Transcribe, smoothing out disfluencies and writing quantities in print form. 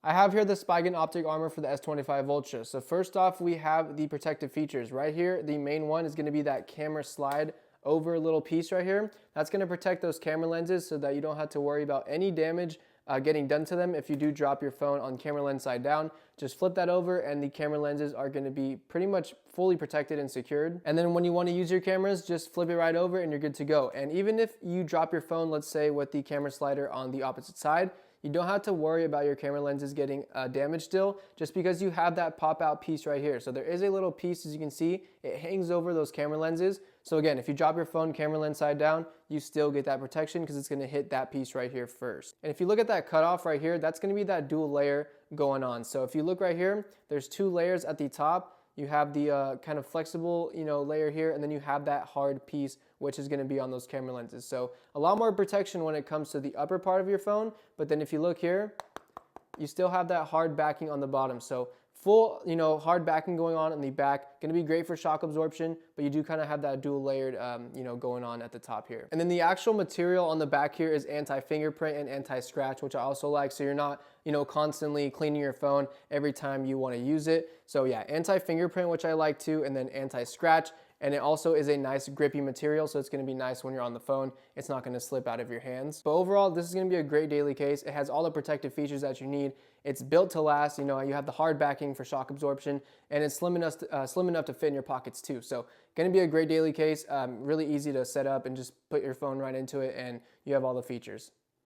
I have here the Spigen Optik armor for the S25 Ultra. So first off, we have the protective features. Right here, the main one is going to be that camera slide over little piece right here. That's going to protect those camera lenses so that you don't have to worry about any damage getting done to them if you do drop your phone on camera lens side down. Just flip that over and the camera lenses are going to be pretty much fully protected and secured. And then when you want to use your cameras, just flip it right over and you're good to go. And even if you drop your phone, let's say with the camera slider on the opposite side, you don't have to worry about your camera lenses getting damaged still, just because you have that pop out piece right here. So there is a little piece, as you can see, it hangs over those camera lenses. So again, if you drop your phone camera lens side down, you still get that protection because it's going to hit that piece right here first. And if you look at that cutoff right here, that's going to be that dual layer going on. So if you look right here, there's two layers at the top. You have the kind of flexible, layer here, and then you have that hard piece, which is going to be on those camera lenses. So a lot more protection when it comes to the upper part of your phone. But then if you look here, you still have that hard backing on the bottom. So full, hard backing going on in the back, going to be great for shock absorption, but you do kind of have that dual layered, going on at the top here. And then the actual material on the back here is anti-fingerprint and anti-scratch, which I also like. So you're not, constantly cleaning your phone every time you want to use it. So yeah, anti-fingerprint, which I like too, and then anti-scratch. And it also is a nice grippy material, so it's going to be nice when you're on the phone. It's not going to slip out of your hands. But overall, this is going to be a great daily case. It has all the protective features that you need. It's built to last. You have the hard backing for shock absorption, and it's slim enough to fit in your pockets too. So going to be a great daily case. Really easy to set up and just put your phone right into it, and you have all the features.